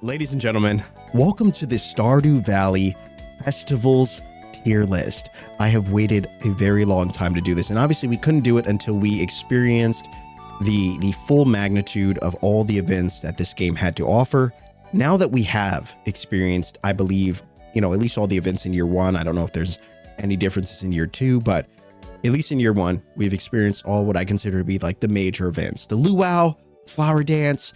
Ladies and gentlemen, welcome to the Stardew Valley Festivals tier list. I have waited a very long time to do this, and obviously we couldn't do it until we experienced the full magnitude of all the events that this game had to offer. Now that we have experienced, I believe, at least all the events in year one, I don't know if there's any differences in year two, but at least in year one, we've experienced all what I consider to be like the major events, the luau, flower dance,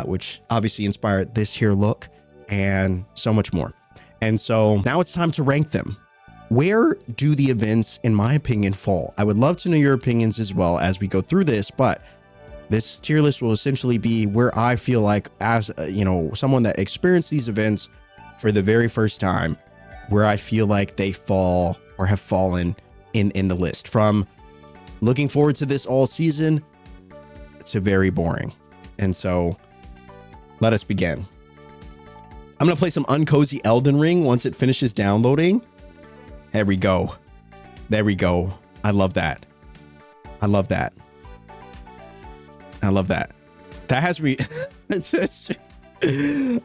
which obviously inspired this here look, and so much more. And so now it's time to rank them. Where do the events, in my opinion, fall? I would love to know your opinions as well as we go through this, but this tier list will essentially be where I feel like, as someone that experienced these events for the very first time, where I feel like they fall or have fallen in the list. From looking forward to this all season to very boring. And so let us begin. I'm going to play some Uncozy Elden Ring once it finishes downloading. There we go. There we go. I love that. I love that. I love that. That has me.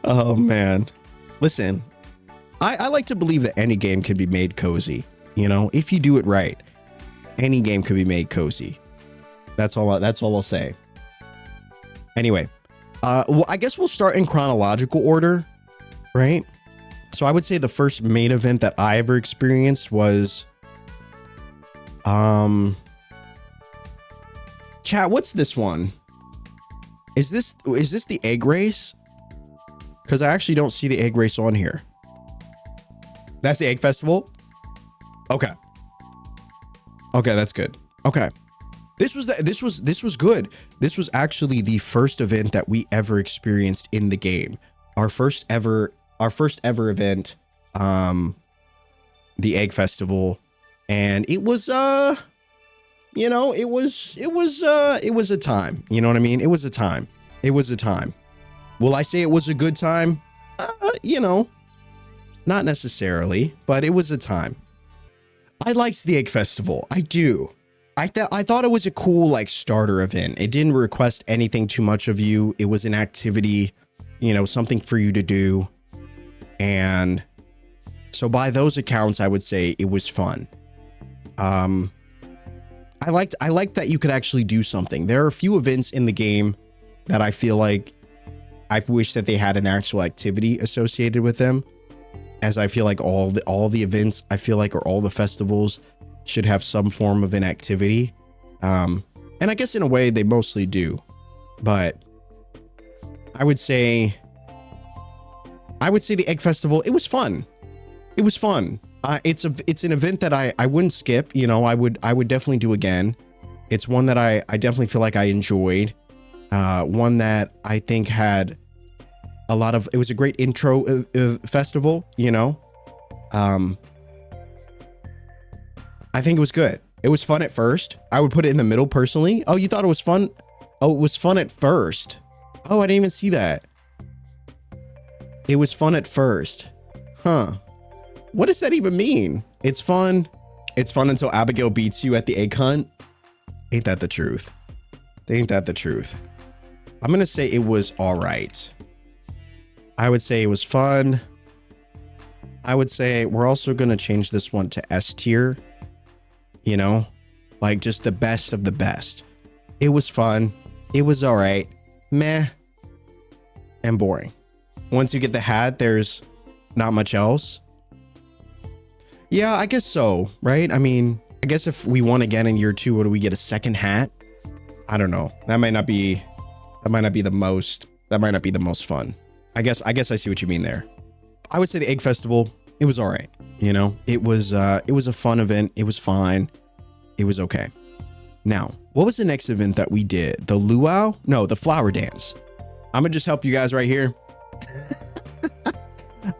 Oh, man. Listen, I like to believe that any game can be made cozy. If you do it right, any game could be made cozy. That's all I'll say. Anyway, well, I guess we'll start in chronological order, right? So I would say the first main event that I ever experienced was, chat, what's this one? Is this the egg race? Because I actually don't see the egg race on here. That's the egg festival? Okay. Okay, that's good. Okay. This was good. This was actually the first event that we ever experienced in the game. Our first ever event, the egg festival, and it was it was a time. You know what I mean? It was a time. It was a time. Will I say it was a good time? Not necessarily, but it was a time. I liked the egg festival. I do. I thought it was a cool starter event. It didn't request anything too much of you. It was an activity, something for you to do. And so by those accounts, I would say it was fun. I liked that you could actually do something. There are a few events in the game that I feel like I wish that they had an actual activity associated with them, as I feel like all the events, I feel like, or all the festivals should have some form of an activity. And I guess in a way they mostly do, but I would say the egg festival, it was fun. It was fun. It's an event that I wouldn't skip. I would definitely do again. It's one that I definitely feel like I enjoyed. One that I think had a lot of, it was a great intro festival, I think it was good. It was fun at first. I would put it in the middle personally. Oh, you thought it was fun? Oh, it was fun at first. Oh, I didn't even see that. It was fun at first. Huh. What does that even mean? It's fun. It's fun until Abigail beats you at the egg hunt. Ain't that the truth? Ain't that the truth? I'm going to say it was all right. I would say it was fun. I would say we're also going to change this one to S tier. Just the best of the best. It was fun. It was all right. Meh. And boring. Once you get the hat, there's not much else. Yeah, I guess so, right? I mean, I guess if we won again in year two, what do we get? A second hat? I don't know. That might not be the most fun. I guess I see what you mean there. I would say the egg festival, it was all right. It was a fun event. It was fine. It was okay. Now, what was the next event that we did? The luau? No, the flower dance. I'm gonna just help you guys right here.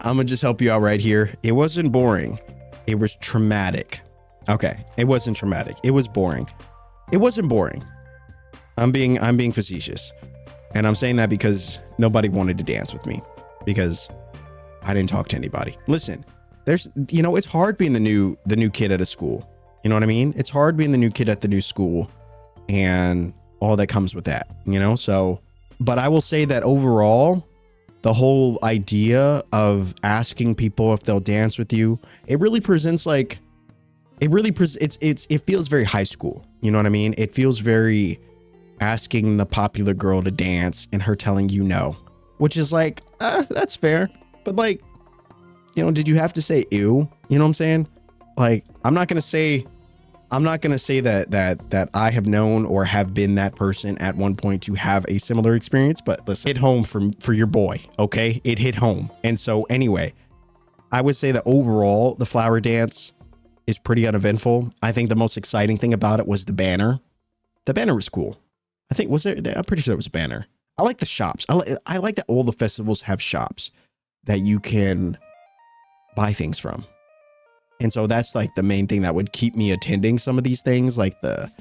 I'm gonna just help you out right here. It wasn't boring. It was traumatic. Okay, it wasn't traumatic. It was boring. It wasn't boring. I'm being facetious. And I'm saying that because nobody wanted to dance with me, because I didn't talk to anybody. Listen, it's hard being the new kid at a school. You know what I mean? It's hard being the new kid at the new school and all that comes with that, So, but I will say that overall, the whole idea of asking people if they'll dance with you, it really presents like, it feels very high school. You know what I mean? It feels very asking the popular girl to dance and her telling you no, which is like, that's fair. But like, you know, did you have to say ew? You know what I'm saying? Like, I'm not going to say that I have known or have been that person at one point to have a similar experience, but listen, hit home for your boy. Okay. It hit home. And so anyway, I would say that overall the flower dance is pretty uneventful. I think the most exciting thing about it was the banner. The banner was cool. I think I'm pretty sure it was a banner. I like the shops. I like that all the festivals have shops that you can buy things from. And so that's like the main thing that would keep me attending some of these things, like the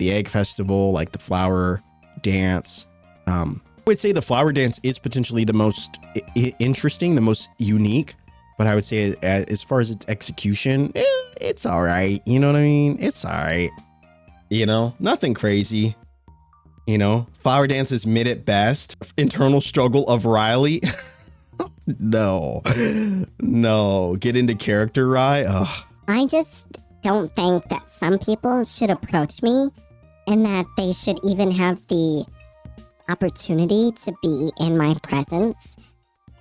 egg festival, like the flower dance. I would say the flower dance is potentially the most interesting, the most unique, but I would say as far as its execution, it's all right. You know what I mean? It's all right. You know, nothing crazy. You know, flower dance is mid at best. Internal struggle of Riley. No. Get into character, Rye. Ugh. I just don't think that some people should approach me and that they should even have the opportunity to be in my presence.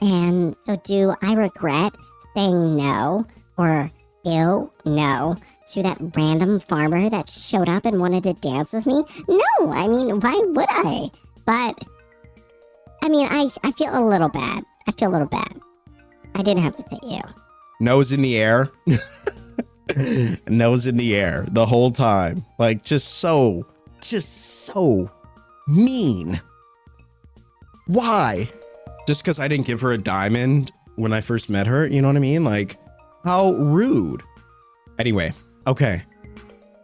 And so do I regret saying no or ew, no to that random farmer that showed up and wanted to dance with me? No, I mean, why would I? But, I mean, I feel a little bad. I didn't have to say ew. Nose in the air. Nose in the air the whole time. Like, just so mean. Why? Just because I didn't give her a diamond when I first met her, you know what I mean? Like, how rude. Anyway, okay.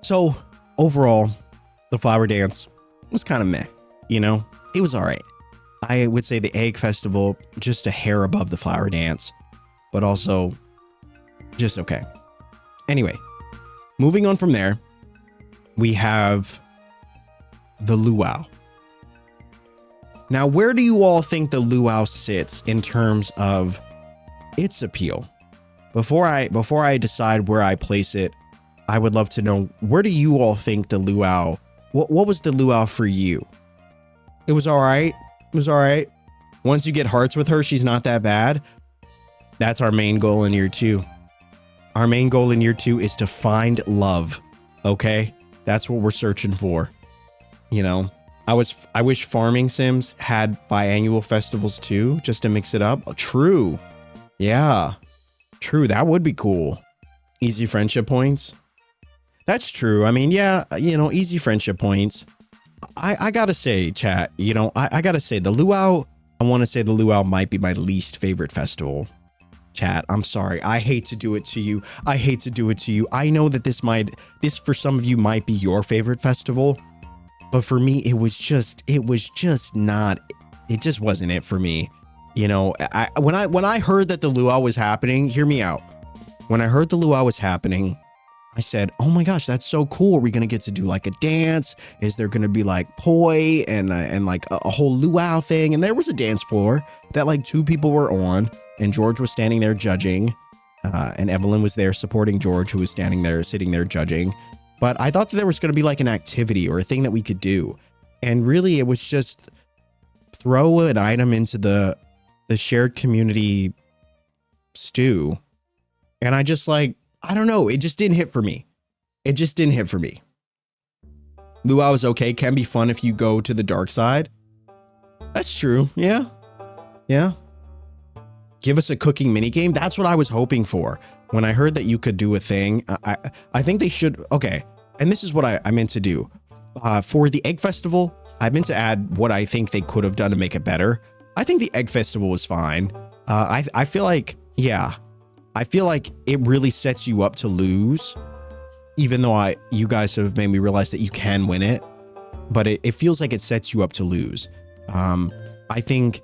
So overall, the flower dance was kind of meh, you know? It was all right. I would say the egg festival, just a hair above the flower dance, but also just okay. Anyway, moving on from there, we have the luau. Now, where do you all think the luau sits in terms of its appeal? Before I decide where I place it, I would love to know, where do you all think the luau, what was the luau for you? It was all right. It was all right. Once you get hearts with her, she's not that bad. That's our main goal in year 2. Our main goal in year 2 is to find love. Okay? That's what we're searching for. You know, I wish farming sims had biannual festivals too, just to mix it up. True. Yeah. True. That would be cool. Easy friendship points. That's true. I mean, yeah, you know, easy friendship points. I gotta say, chat, you know, I gotta say the luau, I want to say the luau might be my least favorite festival. Chat, I'm sorry. I hate to do it to you. I know that this for some of you might be your favorite festival, but for me, it just wasn't it for me. You know, when I heard that the luau was happening, hear me out. When I heard the luau was happening, I said, oh my gosh, that's so cool. Are we going to get to do like a dance? Is there going to be like poi and like a whole luau thing? And there was a dance floor that like 2 people were on, and George was standing there judging. And Evelyn was there supporting George, who was sitting there judging. But I thought that there was going to be like an activity or a thing that we could do. And really it was just throw an item into the shared community stew. And I just like, I don't know. It just didn't hit for me. Luau is okay. Can be fun if you go to the dark side. That's true. Yeah. Give us a cooking minigame. That's what I was hoping for. When I heard that you could do a thing, I think they should. Okay. And this is what I meant to do. For the Egg Festival, I meant to add what I think they could have done to make it better. I think the Egg Festival was fine. I feel like, yeah. I feel like it really sets you up to lose, even though you guys have made me realize that you can win it, but it feels like it sets you up to lose. I think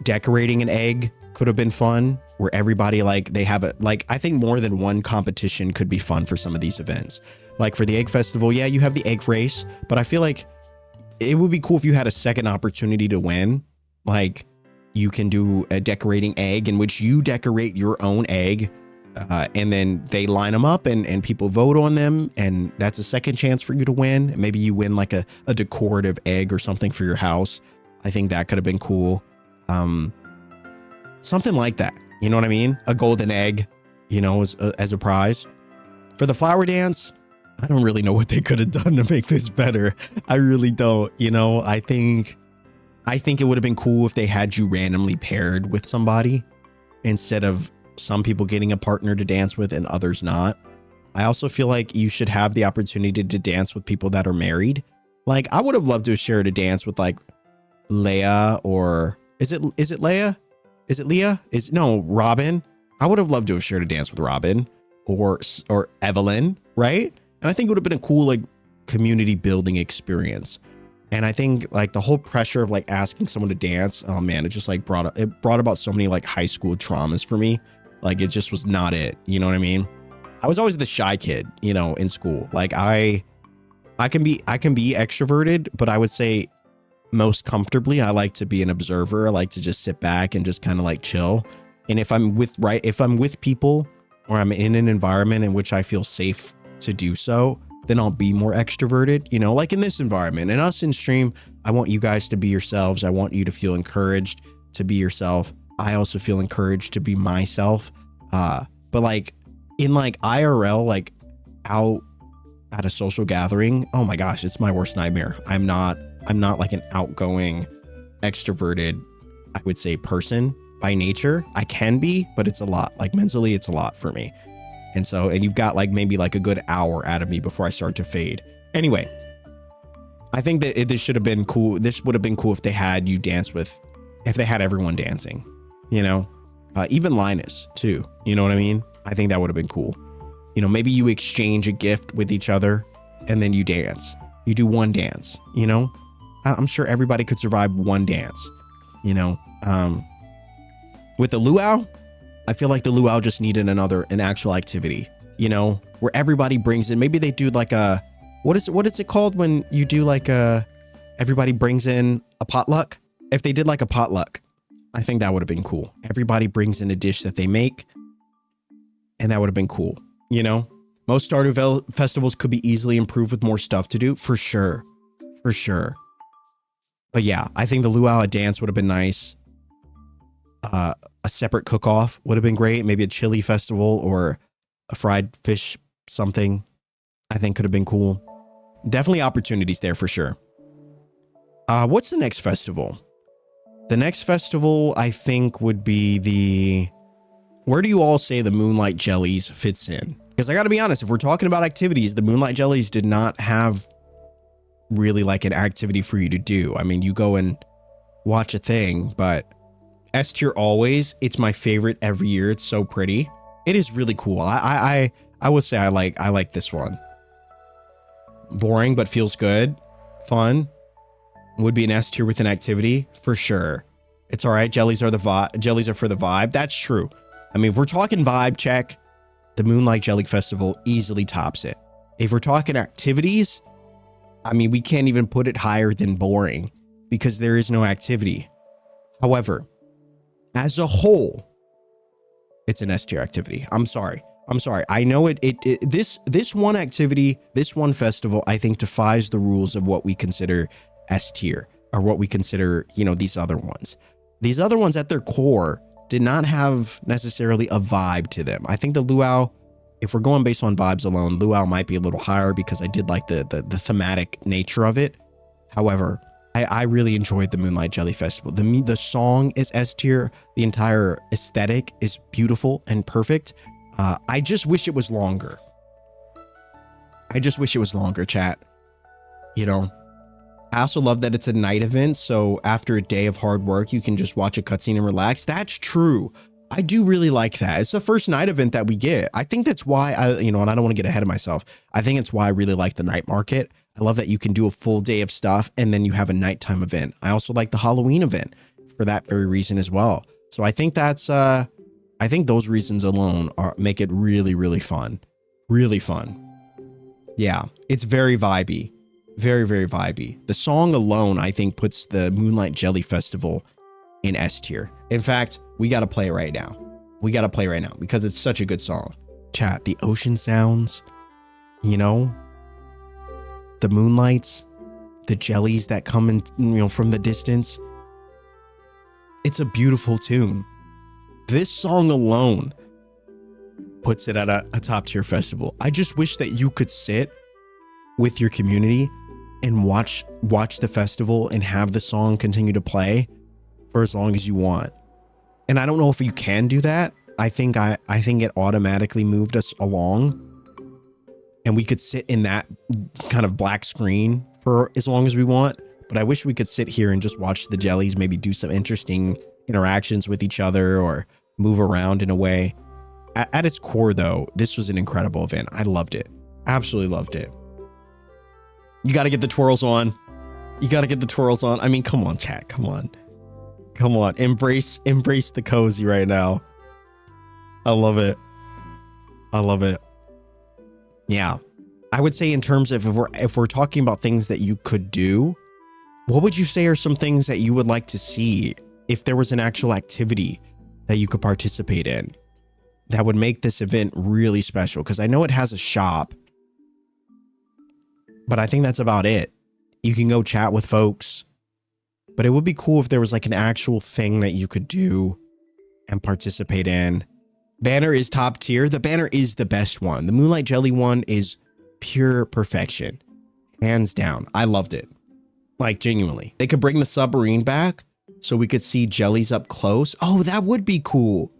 decorating an egg could have been fun, where everybody like they have I think more than one competition could be fun for some of these events. Like for the Egg Festival, yeah, you have the egg race, but I feel like it would be cool if you had a second opportunity to win. Like You can do a decorating egg in which you decorate your own egg. And then they line them up and people vote on them. And that's a second chance for you to win. Maybe you win like a decorative egg or something for your house. I think that could have been cool. Something like that. You know what I mean? A golden egg, you know, as a prize. For the flower dance, I don't really know what they could have done to make this better. I really don't. You know, I think it would have been cool if they had you randomly paired with somebody instead of some people getting a partner to dance with and others not. I also feel like you should have the opportunity to dance with people that are married. Like, I would have loved to have shared a dance with like Leia, or is it Leia? Is it Leah? No, Robin. I would have loved to have shared a dance with Robin or Evelyn, right? And I think it would have been a cool like community building experience. And I think like the whole pressure of like asking someone to dance, oh man, it just like brought about so many like high school traumas for me. Like, it just was not it. You know what I mean? I was always the shy kid, you know, in school. Like I can be extroverted, but I would say most comfortably, I like to be an observer. I like to just sit back and just kind of like chill. And if I'm with people, or I'm in an environment in which I feel safe to do so, then I'll be more extroverted, you know, like in this environment. And us in stream, I want you guys to be yourselves. I want you to feel encouraged to be yourself. I also feel encouraged to be myself. But like in like IRL, like out at a social gathering, oh my gosh, it's my worst nightmare. I'm not like an outgoing, extroverted, I would say, person by nature. I can be, but it's a lot. Like mentally, it's a lot for me. And you've got like maybe like a good hour out of me before I start to fade. Anyway, I think that this should have been cool. This would have been cool if they had you dance with, if they had everyone dancing, you know, even Linus too. You know what I mean? I think that would have been cool. You know, maybe you exchange a gift with each other and then you dance. You do one dance, you know, I'm sure everybody could survive one dance, you know, with the luau. I feel like the luau just needed an actual activity, you know, where everybody brings in, maybe they do like a, what is it called when you do like everybody brings in a potluck? If they did like a potluck, I think that would have been cool. Everybody brings in a dish that they make, and that would have been cool. You know, most Stardew Valley festivals could be easily improved with more stuff to do, for sure. But yeah, I think the luau dance would have been nice. A separate cook-off would have been great. Maybe a chili festival or a fried fish something, I think could have been cool. Definitely opportunities there for sure. What's the next festival? The next festival, I think, would be where do you all say the Moonlight Jellies fits in? Because I got to be honest, if we're talking about activities, the Moonlight Jellies did not have really like an activity for you to do. I mean, you go and watch a thing, but S tier always. It's my favorite every year. It's so pretty. It is really cool. I would say I like this one. Boring, but feels good. Fun. Would be an S tier with an activity for sure. It's all right. Jellies are for the vibe. That's true. I mean, if we're talking vibe check, the Moonlight Jelly Festival easily tops it. If we're talking activities, I mean, we can't even put it higher than boring because there is no activity. However, as a whole, it's an S tier activity. I'm sorry. I know this one activity, this one festival, I think defies the rules of what we consider S tier or what we consider, you know, these other ones. These other ones at their core did not have necessarily a vibe to them. I think the luau, if we're going based on vibes alone, luau might be a little higher because I did like the thematic nature of it. However, I really enjoyed the Moonlight Jelly Festival. The song is S tier. The entire aesthetic is beautiful and perfect. I just wish it was longer. Chat. You know, I also love that it's a night event. So after a day of hard work, you can just watch a cutscene and relax. That's true. I do really like that. It's the first night event that we get. I think that's why and I don't want to get ahead of myself. I think it's why I really like the night market. I love that you can do a full day of stuff and then you have a nighttime event. I also like the Halloween event for that very reason as well. So I think I think those reasons alone make it really, really fun. Really fun. Yeah, it's very vibey. Very, very vibey. The song alone, I think, puts the Moonlight Jelly Festival in S tier. In fact, we got to play it right now. We got to play right now because it's such a good song. Chat, the ocean sounds, you know, the moonlights, the jellies that come in, you know, from the distance. It's a beautiful tune. This song alone puts it at a top tier festival. I just wish that you could sit with your community and watch the festival and have the song continue to play for as long as you want. And I don't know if you can do that. I think it automatically moved us along and we could sit in that kind of black screen for as long as we want. But I wish we could sit here and just watch the jellies, maybe do some interesting interactions with each other or move around in a way. At its core, though, this was an incredible event. I loved it. Absolutely loved it. You got to get the twirls on. You got to get the twirls on. I mean, come on, chat. Come on. Come on. Embrace the cozy right now. I love it. I love it. Yeah. I would say in terms of if we're talking about things that you could do, what would you say are some things that you would like to see if there was an actual activity that you could participate in that would make this event really special? Because I know it has a shop, but I think that's about it. You can go chat with folks, but it would be cool if there was like an actual thing that you could do and participate in. Banner is top tier. The banner is the best one. The Moonlight Jelly one is pure perfection. Hands down. I loved it. Like, genuinely. They could bring the submarine back so we could see jellies up close. Oh, that would be cool.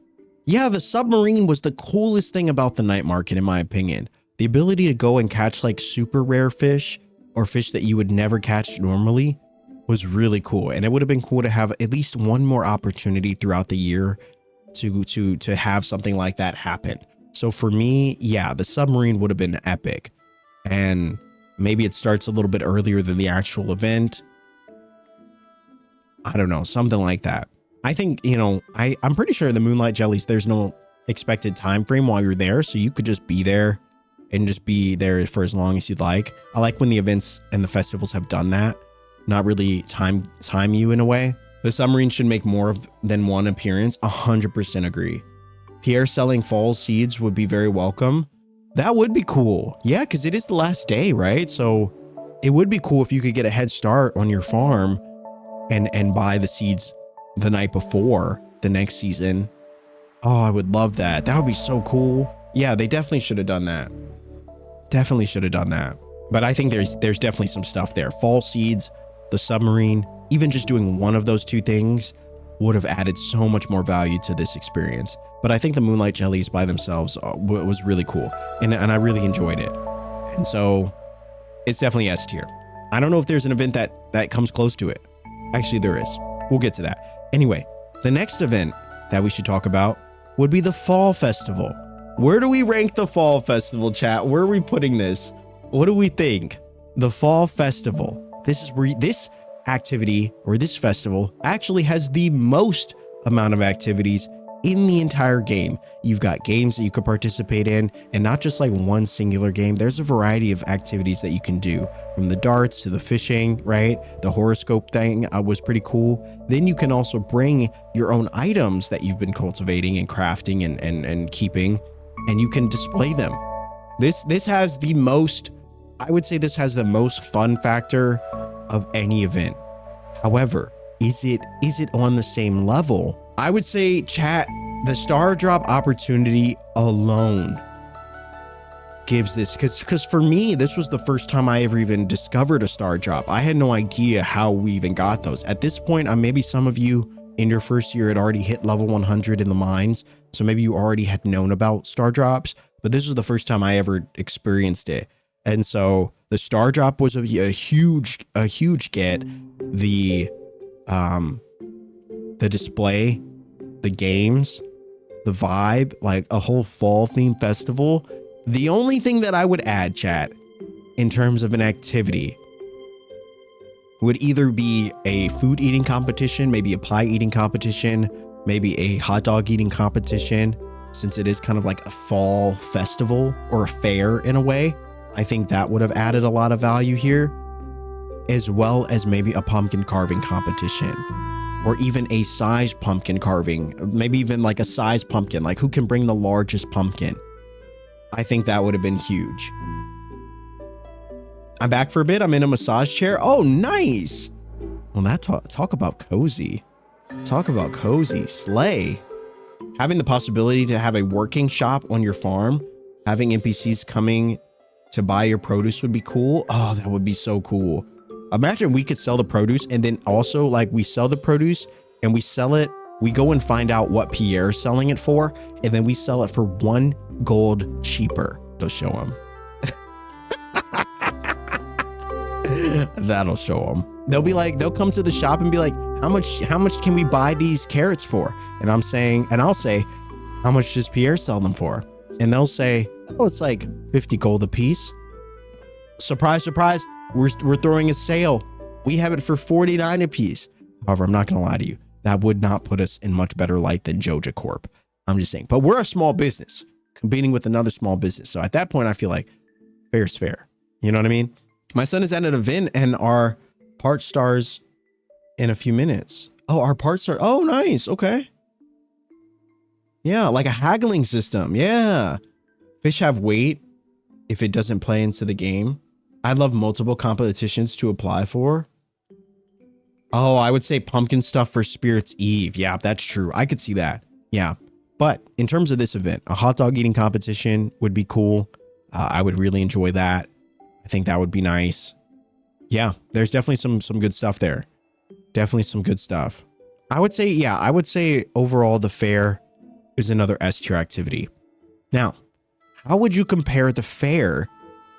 Yeah, the submarine was the coolest thing about the night market, in my opinion. The ability to go and catch like super rare fish or fish that you would never catch normally was really cool. And it would have been cool to have at least one more opportunity throughout the year to have something like that happen. So for me, yeah, the submarine would have been epic. And maybe it starts a little bit earlier than the actual event. I don't know, something like that. I think, you know, I'm pretty sure the Moonlight Jellies, there's no expected time frame while you're there. So you could just be there and just be there for as long as you'd like. I like when the events and the festivals have done that, not really time you in a way. The submarine should make more than one appearance. 100% agree. Pierre selling fall seeds would be very welcome. That would be cool. Yeah, because it is the last day, right? So it would be cool if you could get a head start on your farm and buy the seeds the night before the next season. Oh, I would love that. That would be so cool. Yeah, they definitely should have done that. Definitely should have done that. But I think there's definitely some stuff there. Fall seeds, the submarine, even just doing one of those two things would have added so much more value to this experience. But I think the Moonlight Jellies by themselves was really cool. And I really enjoyed it. And so it's definitely S tier. I don't know if there's an event that comes close to it. Actually, there is. We'll get to that. Anyway, the next event that we should talk about would be the Fall Festival. Where do we rank the Fall Festival, chat? Where are we putting this? What do we think? The Fall Festival. This is where this activity or this festival actually has the most amount of activities in the entire game. You've got games that you could participate in, and not just like one singular game. There's a variety of activities that you can do, from the darts to the fishing, right? The horoscope thing was pretty cool. Then you can also bring your own items that you've been cultivating and crafting and keeping, and you can display them. This has the most, I would say this has the most fun factor of any event. However, is it on the same level? I would say, chat, the star drop opportunity alone gives this, because for me, this was the first time I ever even discovered a star drop. I had no idea how we even got those. At this point, maybe some of you in your first year had already hit level 100 in the mines, so maybe you already had known about star drops, but this was the first time I ever experienced it. And so the star drop was a huge get. The display, the games, the vibe, like a whole fall theme festival. The only thing that I would add, chat, in terms of an activity would either be a food eating competition, maybe a pie eating competition, maybe a hot dog eating competition, since it is kind of like a fall festival or a fair in a way. I think that would have added a lot of value here, as well as maybe a pumpkin carving competition. or even a size pumpkin carving, maybe even like a size pumpkin, like who can bring the largest pumpkin. I think that would have been huge. I'm back for a bit. I'm in a massage chair. Oh, nice. Well, that talk about cozy. Talk about cozy. Slay. Having the possibility to have a working shop on your farm, having NPCs coming to buy your produce would be cool. Oh, that would be so cool. Imagine we could sell the produce and then also like we sell the produce and we sell it. We go and find out what Pierre's selling it for, and then we sell it for 1 gold cheaper. To show him. That'll show them. They'll come to the shop and be like, how much can we buy these carrots for? And I'll say, how much does Pierre sell them for? And they'll say, oh, it's like 50 gold a piece. Surprise, surprise. We're throwing a sale. We have it for 49 a piece. However, I'm not going to lie to you. That would not put us in much better light than Joja Corp. I'm just saying, but we're a small business competing with another small business. So at that point, I feel like fair's fair. You know what I mean? My son is at an event and our part stars in a few minutes. Oh, our parts are, oh, nice. Okay. Yeah, like a haggling system. Yeah. Fish have weight if it doesn't play into the game. I love multiple competitions to apply for. Oh, I would say pumpkin stuff for Spirit's Eve. Yeah, that's true. I could see that. Yeah. But in terms of this event, a hot dog eating competition would be cool. I would really enjoy that. I think that would be nice. Yeah, there's definitely some good stuff there. Definitely some good stuff. I would say overall the fair is another S tier activity. Now, how would you compare the fair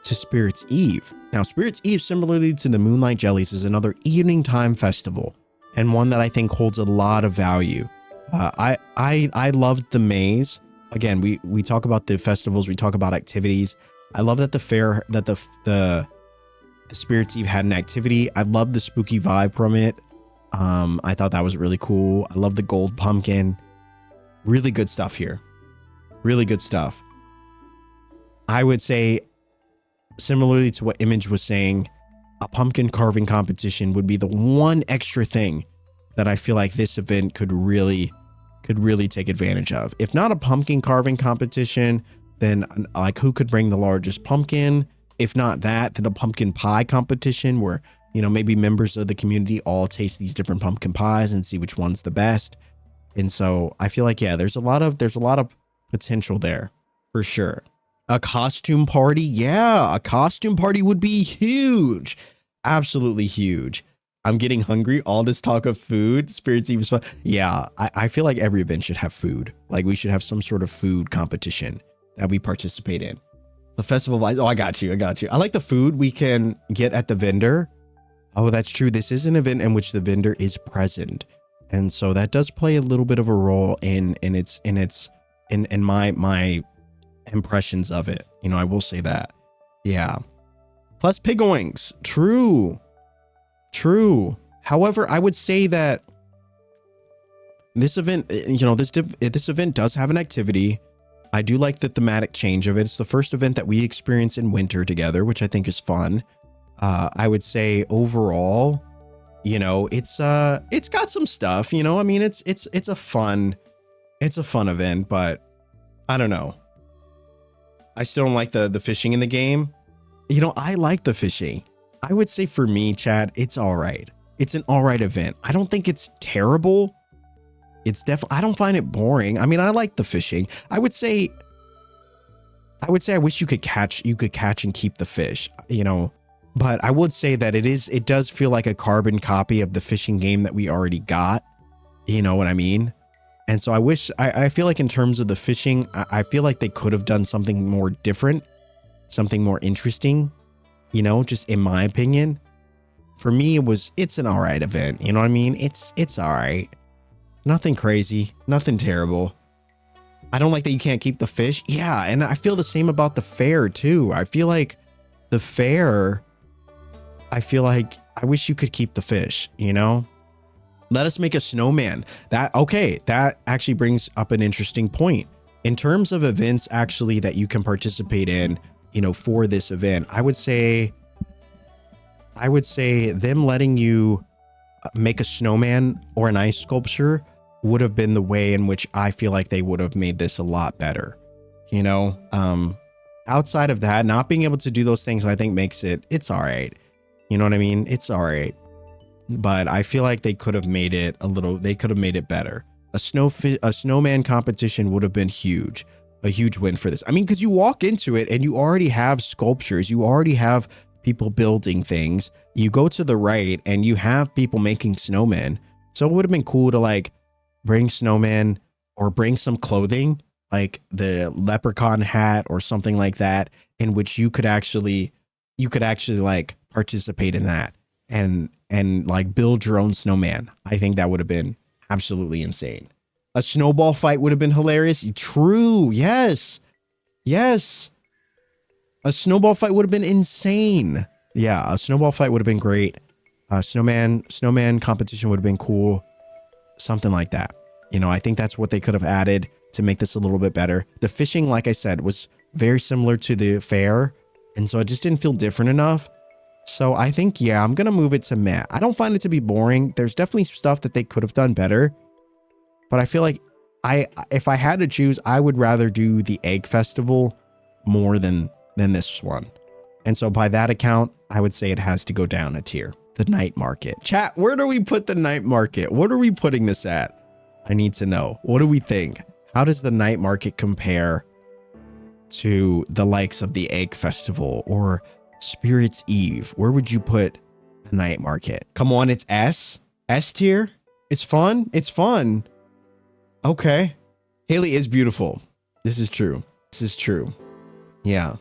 to Spirit's Eve? Now, Spirit's Eve, similarly to the Moonlight Jellies, is another evening time festival and one that I think holds a lot of value. I loved the maze. Again, we talk about the festivals, we talk about activities. I love that the fair, that the Spirit's Eve had an activity. I love the spooky vibe from it. I thought that was really cool. I love the gold pumpkin. Really good stuff here. Really good stuff. I would say, similarly to what Image was saying, a pumpkin carving competition would be the one extra thing that I feel like this event could really take advantage of. If not a pumpkin carving competition, then like who could bring the largest pumpkin? If not that, then a pumpkin pie competition where, you know, maybe members of the community all taste these different pumpkin pies and see which one's the best. And so I feel like, yeah, there's a lot of potential there for sure. A costume party. Yeah, a costume party would be huge. Absolutely huge. I'm getting hungry. All this talk of food, Spirit's Eve is fun. Yeah, I feel like every event should have food. Like we should have some sort of food competition that we participate in. The festival vibes. Oh, I got you. I like the food we can get at the vendor. Oh, that's true. This is an event in which the vendor is present. And so that does play a little bit of a role in my impressions of it. You know, I will say that. Yeah. Plus pig oinks. True. However, I would say that this event, you know, this event does have an activity. I do like the thematic change of it. It's the first event that we experience in winter together, which I think is fun. I would say overall, you know, it's got some stuff, you know, I mean, it's a fun event, but I don't know. I still don't like the fishing in the game. You know, I like the fishing. I would say for me, Chad, it's all right. It's an all right event. I don't think it's terrible. It's definitely, I don't find it boring. I mean, I like the fishing. I would say I wish you could catch and keep the fish, you know, but I would say that it does feel like a carbon copy of the fishing game that we already got. You know what I mean? And so I feel like in terms of the fishing, I feel like they could have done something more different, something more interesting, you know, just in my opinion. For me, it's an all right event. You know what I mean? It's all right. Nothing crazy, nothing terrible. I don't like that you can't keep the fish. Yeah, and I feel the same about the fair too. I feel like the fair, I wish you could keep the fish, you know? Let us make a snowman. That actually brings up an interesting point. In terms of events actually that you can participate in, you know, for this event, I would say them letting you make a snowman or an ice sculpture would have been the way in which I feel like they would have made this a lot better. You know, outside of that, not being able to do those things, I think makes it's all right. You know what I mean? It's all right. But I feel like they could have made it they could have made it better. A snowman competition would have been huge. A huge win for this. I mean, because you walk into it and you already have sculptures. You already have people building things. You go to the right and you have people making snowmen. So it would have been cool to like bring snowmen or bring some clothing, like the leprechaun hat or something like that, in which you could actually like participate in that and like build your own snowman. I think that would have been absolutely insane. A snowball fight would have been hilarious. True. Yes. Yes. A snowball fight would have been insane. Yeah, a snowball fight would have been great. Snowman competition would have been cool. Something like that. You know, I think that's what they could have added to make this a little bit better. The fishing, like I said, was very similar to the fair. And so it just didn't feel different enough. So I think, yeah, I'm going to move it to meh. I don't find it to be boring. There's definitely stuff that they could have done better. But I feel like if I had to choose, I would rather do the egg festival more than this one. And so by that account, I would say it has to go down a tier. The night market. Chat, where do we put the night market? What are we putting this at? I need to know. What do we think? How does the night market compare to the likes of the egg festival or Spirit's Eve? Where would you put the night market? Come on, it's S tier. It's fun. It's fun. Okay. Haley is beautiful. This is true. This is true. Yeah.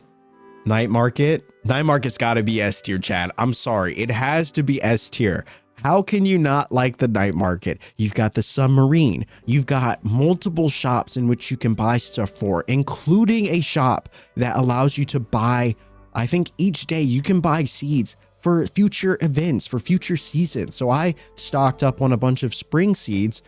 Night market. Night market's got to be S tier, Chad. I'm sorry. It has to be S tier. How can you not like the night market? You've got the submarine. You've got multiple shops in which you can buy stuff for, including a shop that allows you to buy, I think each day you can buy seeds for future events, for future seasons. So I stocked up on a bunch of spring seeds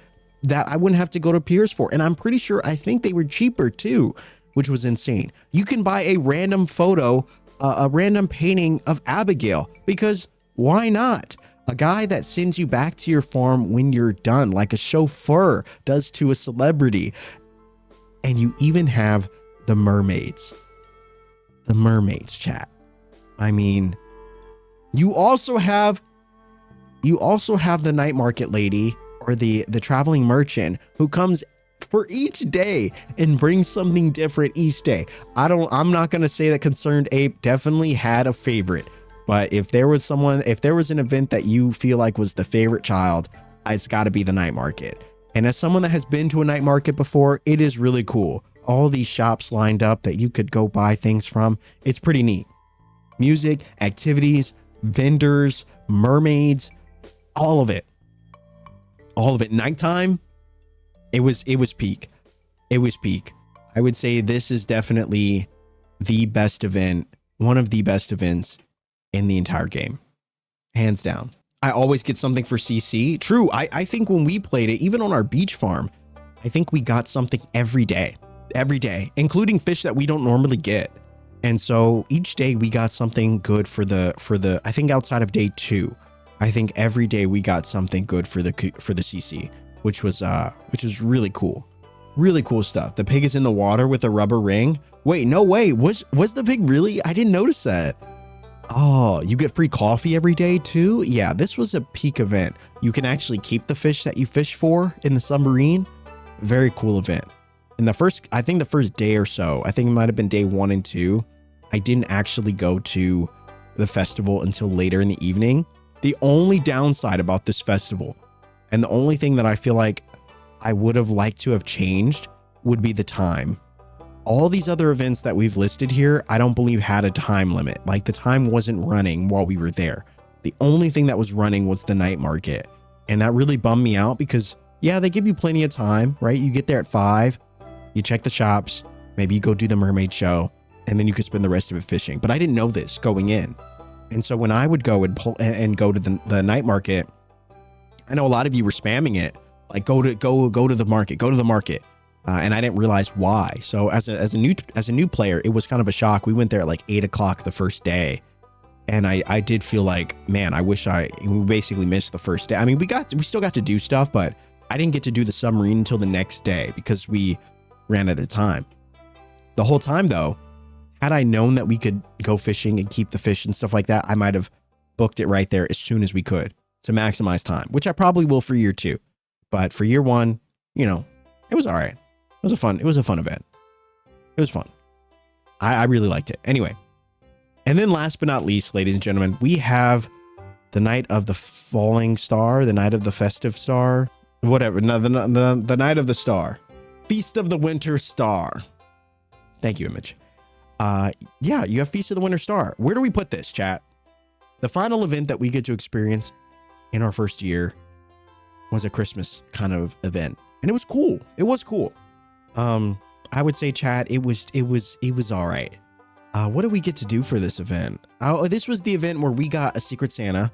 that I wouldn't have to go to Piers for. And I'm pretty sure, I think they were cheaper too, which was insane. You can buy a random photo, a random painting of Abigail, because why not? A guy that sends you back to your farm when you're done, like a chauffeur does to a celebrity. And you even have the mermaids. The mermaids, chat. I mean, you also have the night market lady, or the traveling merchant, who comes for each day and brings something different each day. I'm not going to say that Concerned Ape definitely had a favorite, but if there was an event that you feel like was the favorite child, it's got to be the night market. And as someone that has been to a night market before, it is really cool. All these shops lined up that you could go buy things from. It's pretty neat. Music, activities, vendors, mermaids, all of it. All of it. Nighttime, it was peak. It was peak. I would say this is definitely the best event, one of the best events in the entire game. Hands down. I always get something for CC. True. I think when we played it, even on our beach farm, I think we got something every day, including fish that we don't normally get. And so each day we got something good for the, I think outside of day 2, I think every day we got something good for the CC, which was really cool. Really cool stuff. The pig is in the water with a rubber ring. Wait, no way. Was the pig really? I didn't notice that. Oh, you get free coffee every day too? Yeah, this was a peak event. You can actually keep the fish that you fish for in the submarine. Very cool event. In the first day or so, I think it might have been day 1 and 2, I didn't actually go to the festival until later in the evening. The only downside about this festival, and the only thing that I feel like I would have liked to have changed, would be the time. All these other events that we've listed here, I don't believe had a time limit. Like the time wasn't running while we were there. The only thing that was running was the night market. And that really bummed me out because, yeah, they give you plenty of time, right? You get there at 5, you check the shops, maybe you go do the mermaid show, and then you can spend the rest of it fishing. But I didn't know this going in. And so when I would go and go to the night market, I know a lot of you were spamming it, like go to the market, and I didn't realize why. So as a new player, it was kind of a shock. We went there at like 8 o'clock the first day, And I did feel like, man, we basically missed the first day. I mean, we still got to do stuff, but I didn't get to do the submarine until the next day because we ran out of time. The whole time though, had I known that we could go fishing and keep the fish and stuff like that, I might have booked it right there as soon as we could to maximize time, which I probably will for year 2. But for year 1, you know, it was all right. It was a fun event. It was fun. I really liked it. Anyway. And then last but not least, ladies and gentlemen, we have the night of the falling star, the night of the festive star, whatever. No, the night of the star, Feast of the Winter Star. Thank you, Image. Yeah, you have Feast of the Winter Star. Where do we put this, chat? The final event that we get to experience in our first year was a Christmas kind of event, and it was cool. It was cool. I would say, chat, it was all right. What did we get to do for this event? Oh, this was the event where we got a Secret Santa,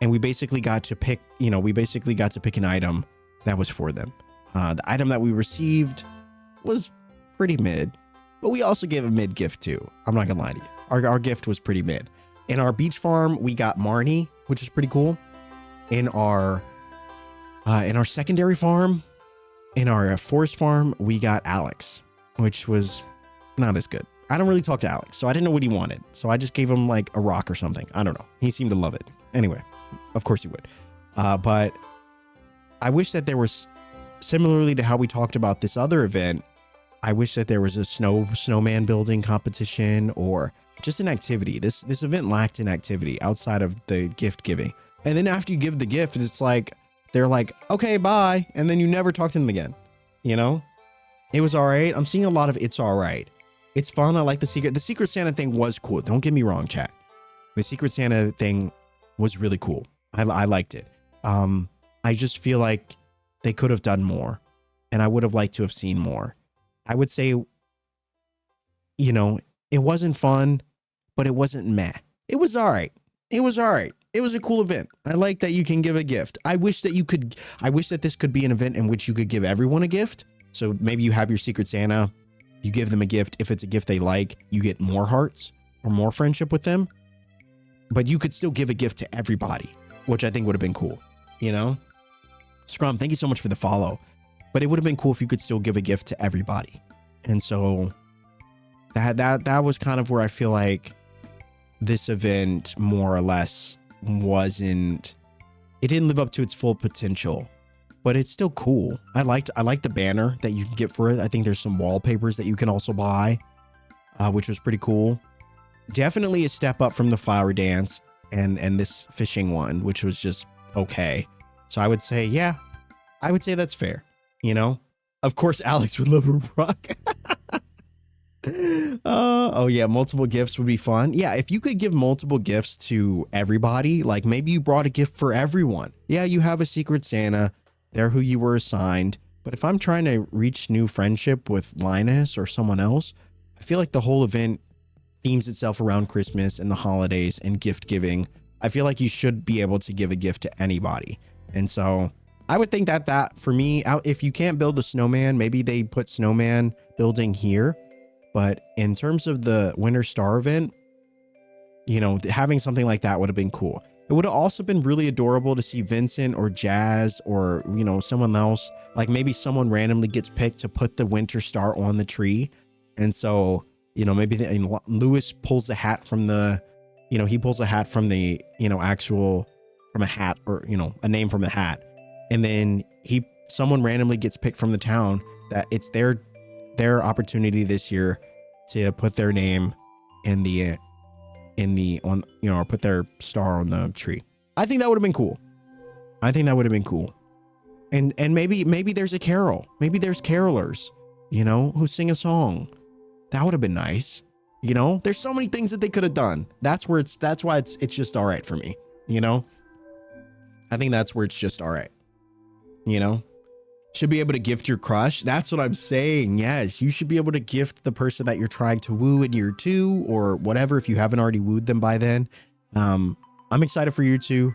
and we basically got to pick, an item that was for them. The item that we received was pretty mid, but we also gave a mid gift too. I'm not gonna lie to you. Our gift was pretty mid. In our beach farm, we got Marnie, which is pretty cool. In our secondary farm, in our forest farm, we got Alex, which was not as good. I don't really talk to Alex, so I didn't know what he wanted. So I just gave him like a rock or something. I don't know. He seemed to love it. Anyway, of course he would. But I wish that there was, similarly to how we talked about this other event, I wish that there was a snowman building competition or just an activity. This event lacked an activity outside of the gift giving. And then after you give the gift, it's like, they're like, okay, bye. And then you never talk to them again. You know, it was all right. I'm seeing a lot of it's all right. It's fun. I like the Secret Santa thing was cool. Don't get me wrong, chat. The Secret Santa thing was really cool. I liked it. I just feel like they could have done more, and I would have liked to have seen more. I would say, you know, it wasn't fun, but it wasn't meh. It was all right. It was all right. It was a cool event. I like that you can give a gift. I wish that this could be an event in which you could give everyone a gift. So maybe you have your Secret Santa, you give them a gift. If it's a gift they like, you get more hearts or more friendship with them. But you could still give a gift to everybody, which I think would have been cool. You know? Scrum, thank you so much for the follow. But it would have been cool if you could still give a gift to everybody. And so that was kind of where I feel like this event more or less it didn't live up to its full potential. But it's still cool. I liked the banner that you can get for it. I think there's some wallpapers that you can also buy, which was pretty cool. Definitely a step up from the flower dance and this fishing one, which was just okay. So I would say, yeah, I would say that's fair. You know, of course, Alex would love a rock. Oh yeah, multiple gifts would be fun. Yeah, if you could give multiple gifts to everybody, like maybe you brought a gift for everyone. Yeah, you have a Secret Santa. They're who you were assigned. But if I'm trying to reach new friendship with Linus or someone else, I feel like the whole event themes itself around Christmas and the holidays and gift giving. I feel like you should be able to give a gift to anybody. And so I would think that for me, if you can't build the snowman, maybe they put snowman building here. But in terms of the Winter Star event, you know, having something like that would have been cool. It would have also been really adorable to see Vincent or Jazz or, you know, someone else, like maybe someone randomly gets picked to put the Winter Star on the tree. And so, you know, maybe Lewis pulls a hat from the, you know, he pulls a hat from the, you know, from a hat or, you know, a name from a hat. And then someone randomly gets picked from the town that it's their opportunity this year to put their name or put their star on the tree. I think that would have been cool. And maybe there's a carol. Maybe there's carolers, you know, who sing a song. That would have been nice. You know, there's so many things that they could have done. That's why it's just all right for me. You know, I think that's where it's just all right. You know, should be able to gift your crush. That's what I'm saying. Yes, you should be able to gift the person that you're trying to woo in year 2 or whatever, if you haven't already wooed them by then. I'm excited for year 2.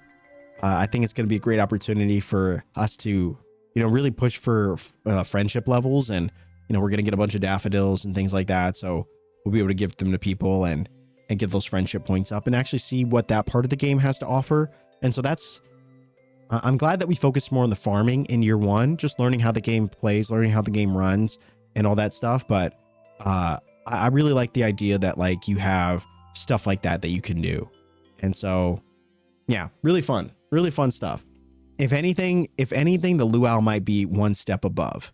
I think it's going to be a great opportunity for us to, you know, really push for friendship levels. And, you know, we're going to get a bunch of daffodils and things like that. So we'll be able to gift them to people. And, and get those friendship points up and actually see what that part of the game has to offer. And so I'm glad that we focused more on the farming in year 1, just learning how the game plays, learning how the game runs and all that stuff. But I really like the idea that like you have stuff like that you can do. And so, yeah, really fun stuff. If anything, the luau might be one step above,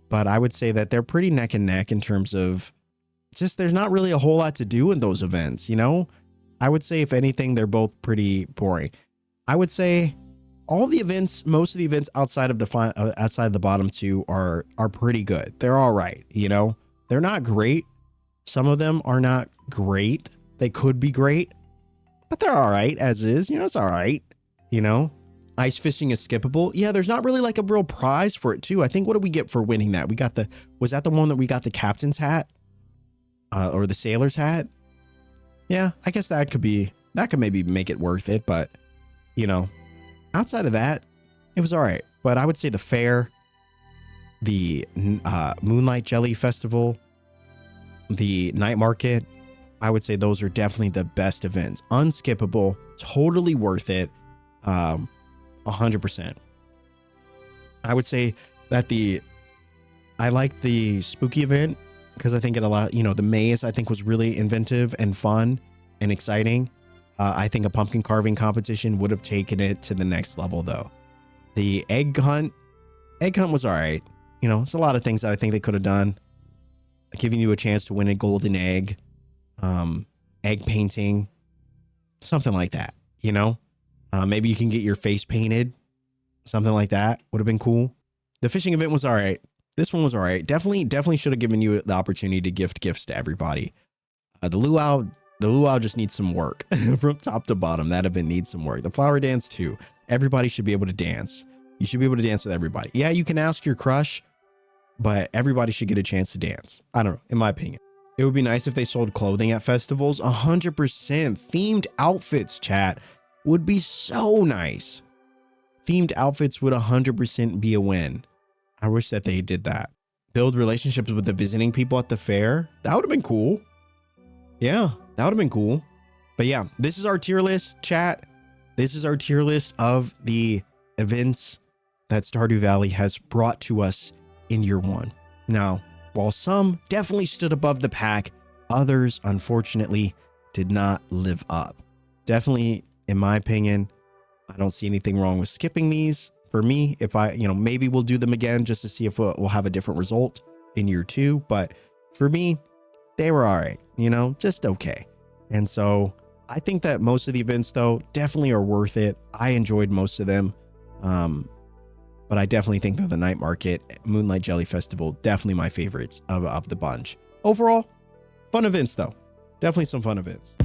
but I would say that they're pretty neck and neck in terms of just, there's not really a whole lot to do in those events. You know, I would say if anything, they're both pretty boring. I would say all the events, most of the events outside of the bottom 2 are pretty good. They're all right. You know, they're not great. Some of them are not great. They could be great, but they're all right as is. You know, it's all right. You know, ice fishing is skippable. Yeah, there's not really like a real prize for it too. I think, what did we get for winning that? We got was that the one that we got the captain's hat or the sailor's hat? Yeah, I guess that could maybe make it worth it. But, you know, outside of that, it was all right. But I would say the fair, the Moonlight Jelly Festival, the night market, I would say those are definitely the best events. Unskippable, totally worth it. 100%. I would say that I like the spooky event because I think it allowed, you know, the maze I think was really inventive and fun and exciting. I think a pumpkin carving competition would have taken it to the next level though. The egg hunt was all right. You know, it's a lot of things that I think they could have done. Giving you a chance to win a golden egg, egg painting, something like that, you know? Maybe you can get your face painted, something like that would have been cool. The fishing event was all right. This one was all right. Definitely should have given you the opportunity to gift gifts to everybody. The luau just needs some work from top to bottom. That event needs some work. The flower dance too. Everybody should be able to dance. You should be able to dance with everybody. Yeah, you can ask your crush, but everybody should get a chance to dance. I don't know, in my opinion. It would be nice if they sold clothing at festivals. 100% themed outfits, chat, would be so nice. Themed outfits would 100% be a win. I wish that they did that. Build relationships with the visiting people at the fair. That would have been cool. Yeah, that would have been cool. But yeah, this is our tier list, chat. This is our tier list of the events that Stardew Valley has brought to us in year 1. Now, while some definitely stood above the pack, others unfortunately did not live up. Definitely, in my opinion, I don't see anything wrong with skipping these. For me, if maybe we'll do them again just to see if we'll have a different result in year 2. But for me, they were all right, you know, just okay. And so I think that most of the events though definitely are worth it. I enjoyed most of them. But I definitely think that the night market, Moonlight Jelly Festival, definitely my favorites of the bunch. Overall, fun events though. Definitely some fun events.